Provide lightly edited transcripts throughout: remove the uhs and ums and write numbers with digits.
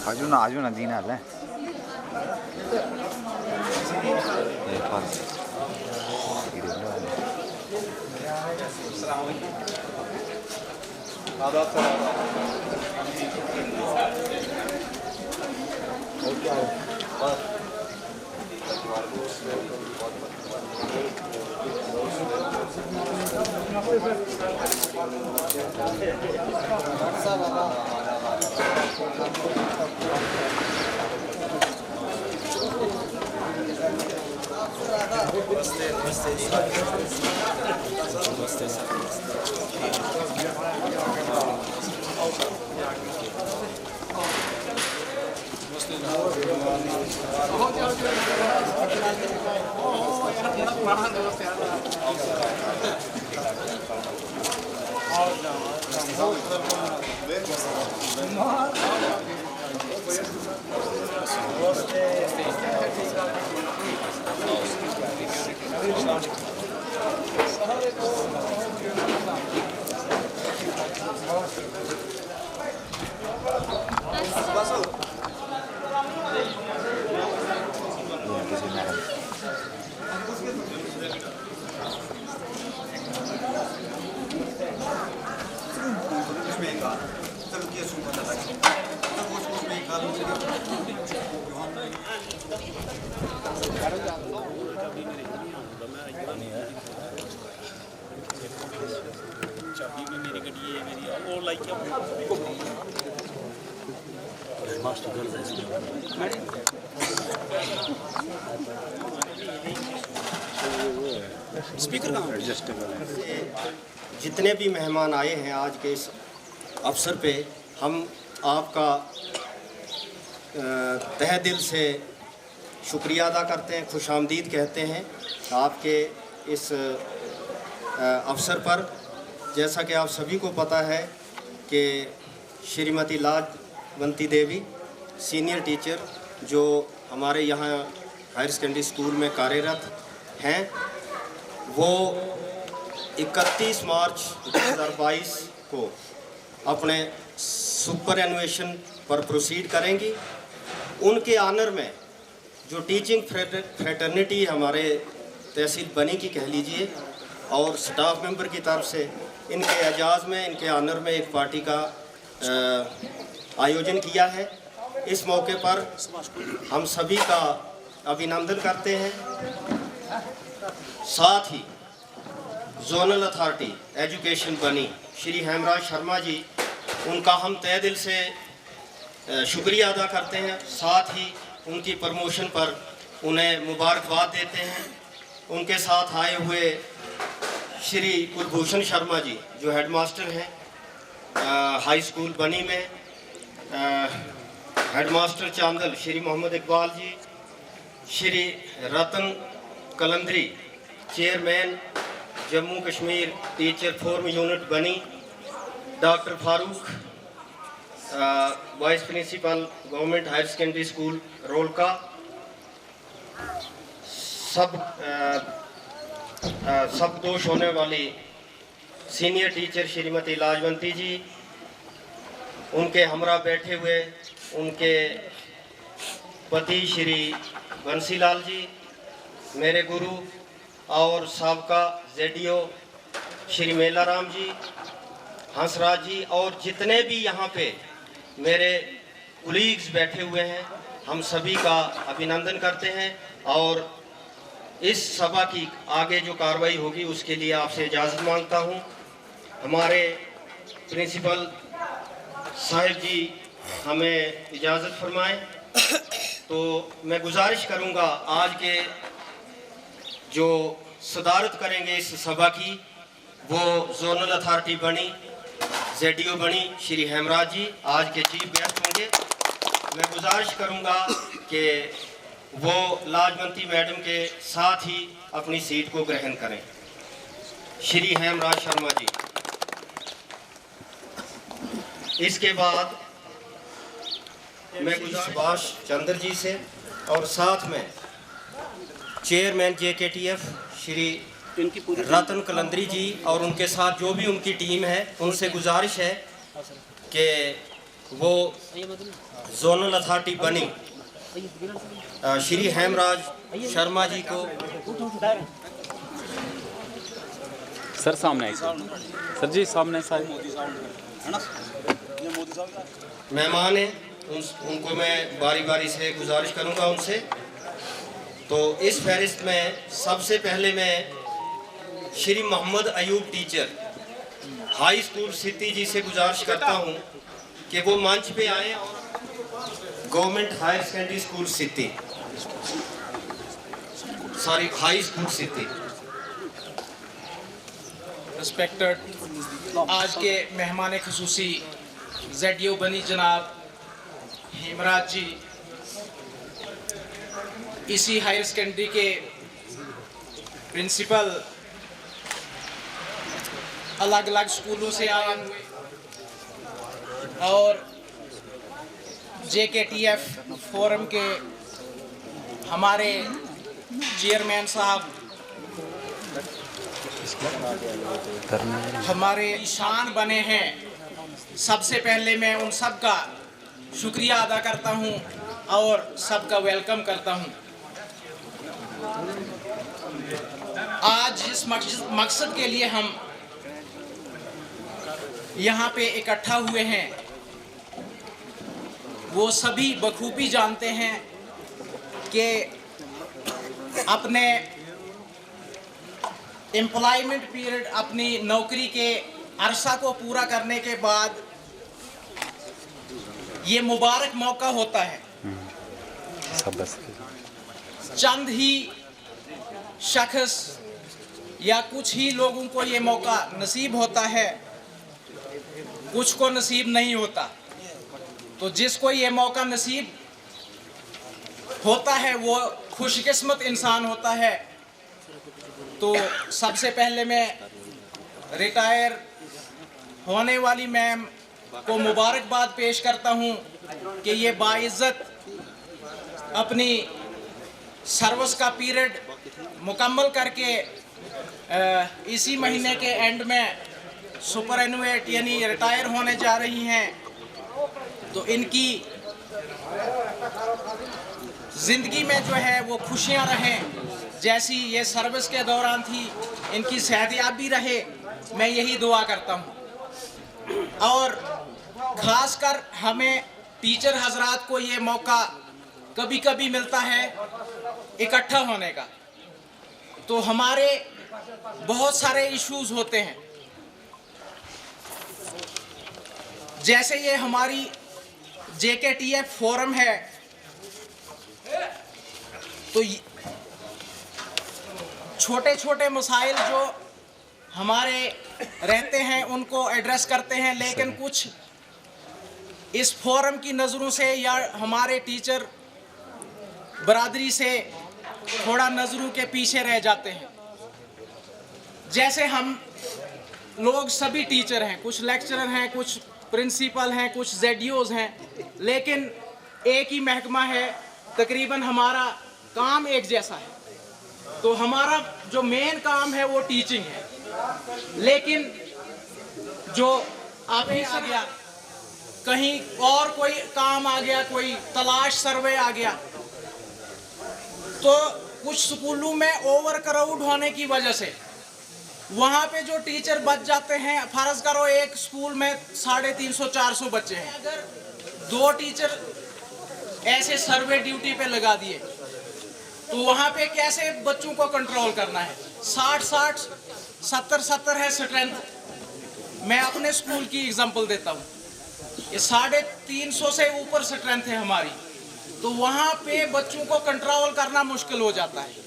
아주 니나래. Speaker जितने भी मेहमान आए हैं आज के इस अवसर पे, हम आपका तहे दिल से शुक्रिया अदा करते हैं, खुशामदीद कहते हैं आपके इस अवसर पर। जैसा कि आप सभी को पता है कि श्रीमती लाजवंती देवी सीनियर टीचर जो हमारे यहाँ हायर सेकेंडरी स्कूल में कार्यरत हैं, वो 31 मार्च 2022 को अपने सुपर एनुएशन पर प्रोसीड करेंगी। उनके ऑनर में जो टीचिंग फ्रेटर्निटी हमारे तहसील बनी की कह लीजिए और स्टाफ मेंबर की तरफ से इनके एजाज़ में, इनके ऑनर में एक पार्टी का आयोजन किया है। इस मौके पर हम सभी का अभिनंदन करते हैं। साथ ही जोनल अथॉरिटी एजुकेशन बनी श्री हेमराज शर्मा जी, उनका हम तहे दिल से शुक्रिया अदा करते हैं। साथ ही उनकी प्रमोशन पर उन्हें मुबारकबाद देते हैं। उनके साथ आए हुए श्री कुलभूषण शर्मा जी जो हेडमास्टर हैं हाई स्कूल बनी में, headmaster Chandal Shri Mohammad Iqbal ji, Shri Ratan Kalandari chairman Jammu Kashmir teacher forum unit Bani, doctor Farooq vice principal government higher secondary school Rolka, सब दोष होने वाली सीनियर टीचर श्रीमती लाजवंती जी, उनके हमरा बैठे हुए उनके पति श्री बंसीलाल जी, मेरे गुरु और साबका जेडीओ श्री मेलाराम जी, हंसराज जी और जितने भी यहाँ पे मेरे कुलीग्स बैठे हुए हैं, हम सभी का अभिनंदन करते हैं। और इस सभा की आगे जो कार्रवाई होगी उसके लिए आपसे इजाज़त मांगता हूँ। हमारे प्रिंसिपल साहिब जी हमें इजाज़त फरमाएं तो मैं गुजारिश करूँगा आज के जो सदारत करेंगे इस सभा की, वो जोनल अथॉरिटी बनी जेडीओ बनी श्री हेमराज जी आज के चीफ गेस्ट होंगे। मैं गुजारिश करूंगा कि वो लाजवंती मैडम के साथ ही अपनी सीट को ग्रहण करें। श्री हेमराज शर्मा जी। इसके बाद मैं सुभाष चंद्र जी से और साथ में चेयरमैन JKTF श्री रतन कलंदरी जी और उनके साथ जो भी उनकी टीम है, उनसे गुजारिश है कि वो जोनल अथॉरिटी बनी, श्री हेमराज शर्मा जी को। सर सामने आई सर जी, सामने सारे मेहमान हैं, उनको मैं बारी बारी से गुजारिश करूंगा उनसे। तो इस फहरिस्त में सबसे पहले मैं Shri Mohammad Ayub teacher high school city ji से गुजारिश करता हूं कि वो मंच पे आए और government higher secondary school city, sorry high school city. Respected आज के मेहमान खुसूसी ZU बनी जनाब हेमराज जी, इसी हायर सेकेंडरी के प्रिंसिपल, अलग अलग स्कूलों से आए हुए, और JKTF फोरम के हमारे चेयरमैन साहब, हमारे ईशान बने हैं। सबसे पहले मैं उन सब का शुक्रिया अदा करता हूं और सबका वेलकम करता हूं। आज जिस मकसद के लिए हम यहाँ पे इकट्ठा हुए हैं, वो सभी बखूबी जानते हैं कि अपने एम्प्लॉयमेंट पीरियड, अपनी नौकरी के अरसा को पूरा करने के बाद ये मुबारक मौका होता है। चंद ही शख्स या कुछ ही लोगों को ये मौका नसीब होता है, कुछ को नसीब नहीं होता। तो जिसको ये मौका नसीब होता है वो खुशकिस्मत इंसान होता है। तो सबसे पहले मैं रिटायर होने वाली मैम को मुबारकबाद पेश करता हूं कि ये बाइज्जत अपनी सर्विस का पीरियड मुकम्मल करके इसी महीने के एंड में सुपरएनुएट यानी रिटायर होने जा रही हैं। तो इनकी ज़िंदगी में जो है वो खुशियां रहें, जैसी ये सर्विस के दौरान थी, इनकी सेहतयाबी रहे, मैं यही दुआ करता हूँ। और ख़ासकर हमें टीचर हजरात को ये मौका कभी कभी मिलता है इकट्ठा होने का। तो हमारे बहुत सारे इश्यूज़ होते हैं, जैसे ये हमारी JKTF फोरम है, तो छोटे छोटे मसाइल जो हमारे रहते हैं उनको एड्रेस करते हैं, लेकिन कुछ इस फोरम की नज़रों से या हमारे टीचर बरादरी से थोड़ा नज़रों के पीछे रह जाते हैं। जैसे हम लोग सभी टीचर हैं, कुछ लेक्चरर हैं, कुछ प्रिंसिपल हैं, कुछ ZUs हैं, लेकिन एक ही महकमा है, तकरीबन हमारा काम एक जैसा है। तो हमारा जो मेन काम है वो टीचिंग है, लेकिन जो ऑफिस आ गया, कहीं और कोई काम आ गया, कोई तलाश सर्वे आ गया, तो कुछ स्कूलों में ओवर क्राउड होने की वजह से वहाँ पे जो टीचर बच जाते हैं। फर्ज करो एक स्कूल में 350-400 बच्चे हैं, अगर 2 टीचर ऐसे सर्वे ड्यूटी पे लगा दिए तो वहाँ पे कैसे बच्चों को कंट्रोल करना है। 60-60, 70-70 है स्ट्रेंथ। मैं अपने स्कूल की एग्जांपल देता हूँ, ये 350 से ऊपर स्ट्रेंथ है हमारी, तो वहाँ पे बच्चों को कंट्रोल करना मुश्किल हो जाता है।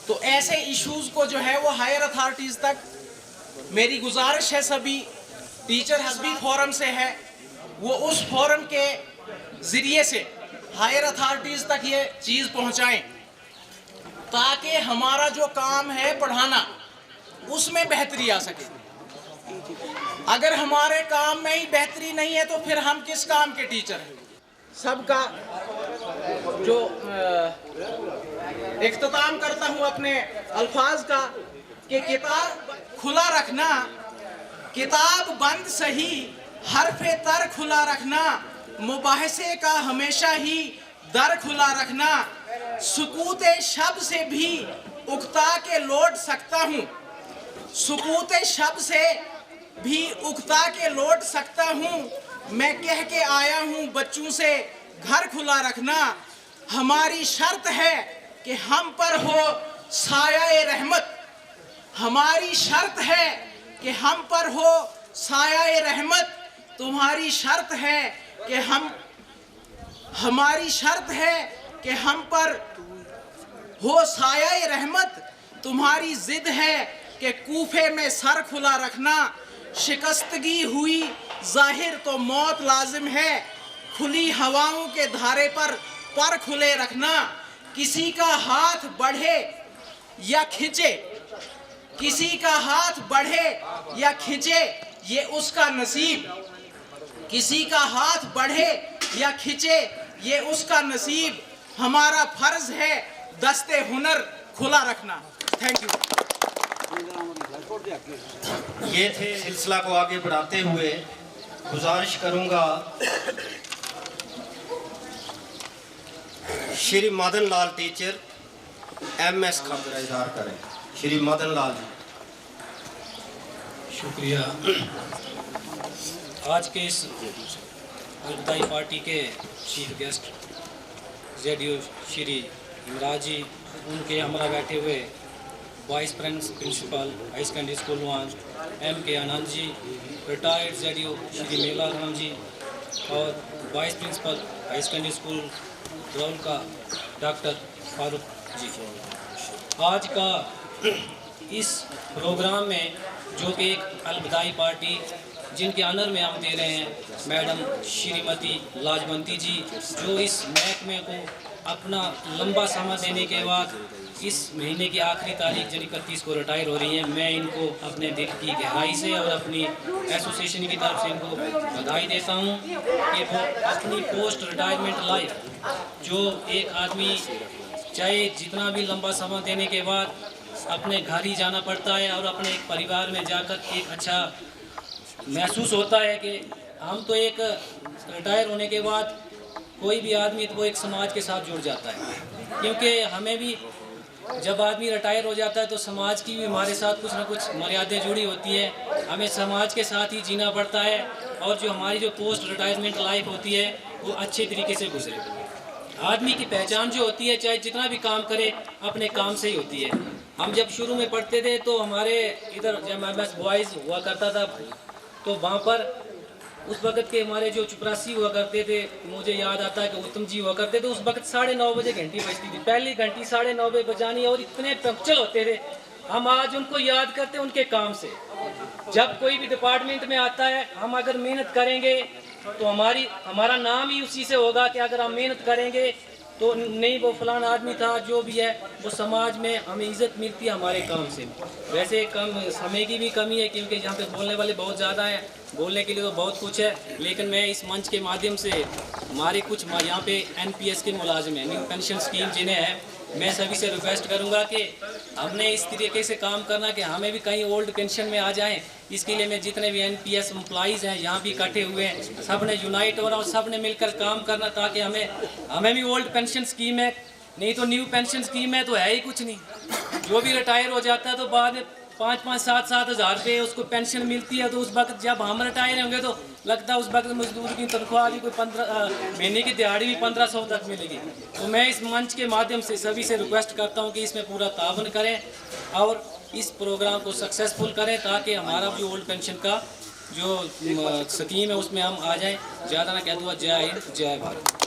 तो ऐसे इश्यूज़ को जो है वो हायर अथॉरिटीज़ तक मेरी गुजारिश है, सभी टीचर हस्बी फोरम से है, वो उस फोरम के ज़रिए से हायर अथॉरिटीज़ तक ये चीज़ पहुँचाएं, ताकि हमारा जो काम है पढ़ाना, उसमें बेहतरी आ सके। अगर हमारे काम में ही बेहतरी नहीं है तो फिर हम किस काम के टीचर हैं। सबका जो इख्तिताम करता हूँ अपने अल्फाज का कि किताब खुला रखना, किताब बंद सही, हरफे तर खुला रखना, मुबाहिसे का हमेशा ही दर खुला रखना, सुकूते शब से भी उकता के लौट सकता हूँ, सुकूते शब से भी उकता के लौट सकता हूँ, मैं कह के आया हूँ बच्चों से घर खुला रखना, हमारी शर्त है कि हम पर हो साया रहमत, हमारी शर्त है कि हम पर हो साया रहमत, तुम्हारी शर्त है कि हमारी शर्त है कि हम पर हो साया रहमत, तुम्हारी जिद है कि कूफे में सर खुला रखना, शिकस्तगी हुई जाहिर तो मौत लाजिम है, खुली हवाओं के धारे पर खुले रखना, किसी का हाथ बढ़े या खिंचे, किसी का हाथ बढ़े या खिंचे ये उसका नसीब, किसी का हाथ बढ़े या खिंचे ये उसका नसीब, हमारा फर्ज है दस्ते हुनर खुला रखना। Thank you. ये थे। सिलसिला को आगे बढ़ाते हुए गुजारिश करूंगा श्री मदन लाल टीचर MS खबर इजहार करें। श्री मदन लाल जी। शुक्रिया। आज के इस अलविदाई पार्टी के chief guest ZU Shri Imraj ji, उनके हमरा बैठे हुए vice principal high secondary school one MK Anand ji, retired ZU Shri Mela Ram ji और vice principal high secondary school Raul का डॉक्टर फारूक जी। आज का इस प्रोग्राम में जो कि एक अलविदाई पार्टी जिनके ऑनर में हम दे रहे हैं मैडम श्रीमती लाजवंती जी, जो इस महकमे को अपना लंबा समय देने के बाद इस महीने की आखिरी तारीख यानी 31 को रिटायर हो रही हैं। मैं इनको अपने दिल की गहराई से और अपनी एसोसिएशन की तरफ से इनको बधाई देता हूं कि वो अपनी पोस्ट रिटायरमेंट लाइफ, जो एक आदमी चाहे जितना भी लंबा समय देने के बाद अपने घर ही जाना पड़ता है और अपने एक परिवार में जाकर एक अच्छा महसूस होता है कि हम तो एक रिटायर होने के बाद कोई भी आदमी तो वो एक समाज के साथ जुड़ जाता है, क्योंकि हमें भी जब आदमी रिटायर हो जाता है तो समाज की भी हमारे साथ कुछ ना कुछ मर्यादाएं जुड़ी होती है, हमें समाज के साथ ही जीना पड़ता है और जो हमारी जो पोस्ट रिटायरमेंट लाइफ होती है वो अच्छे तरीके से गुजरे। आदमी की पहचान जो होती है चाहे जितना भी काम करे अपने काम से ही होती है। हम जब शुरू में पढ़ते थे तो हमारे इधर जब MS बॉयज़ हुआ करता था तो वहाँ पर उस वक़्त के हमारे जो चपरासी हुआ करते थे, मुझे याद आता है कि उत्तम जी हुआ करते थे, उस वक्त 9:30 बजे घंटी बजती थी, पहली घंटी 9:30 बजे बजानी और इतने पंक्चुअल होते थे। हम आज उनको याद करते उनके काम से। जब कोई भी डिपार्टमेंट में आता है हम अगर मेहनत करेंगे तो हमारा नाम ही उसी से होगा कि अगर हम मेहनत करेंगे तो नहीं वो फलाना आदमी था, जो भी है वो समाज में हमें इज़्ज़त मिलती है हमारे काम से। वैसे कम समय की भी कमी है क्योंकि यहाँ पे बोलने वाले बहुत ज़्यादा हैं, बोलने के लिए तो बहुत कुछ है, लेकिन मैं इस मंच के माध्यम से हमारे कुछ यहाँ पे NPS के मुलाजिम हैं, न्यू पेंशन स्कीम जिन्हें है, मैं सभी से रिक्वेस्ट करूँगा कि हमने इस तरीके से काम करना कि हमें भी कहीं ओल्ड पेंशन में आ जाएं। इसके लिए मैं जितने भी NPS एम्प्लॉइज़ हैं यहाँ भी इकट्ठे हुए हैं, सब ने यूनाइट हो रहा और सब ने मिलकर काम करना ताकि हमें भी ओल्ड पेंशन स्कीम है, नहीं तो न्यू पेंशन स्कीम है तो है ही कुछ नहीं। जो भी रिटायर हो जाता है तो बाद में 5-5, 7-7 हज़ार रुपये उसको पेंशन मिलती है, तो उस वक्त जब हम रिटायर होंगे तो लगता है उस वक्त मजदूर की तनख्वाह भी कोई 15 महीने की दिहाड़ी भी 1500 तक मिलेगी। तो मैं इस मंच के माध्यम से सभी से रिक्वेस्ट करता हूं कि इसमें पूरा तावन करें और इस प्रोग्राम को सक्सेसफुल करें ताकि हमारा भी ओल्ड पेंशन का जो स्कीम है उसमें हम आ जाएं। ज़्यादा ना कह दूँगा। जय हिंद, जय भारत।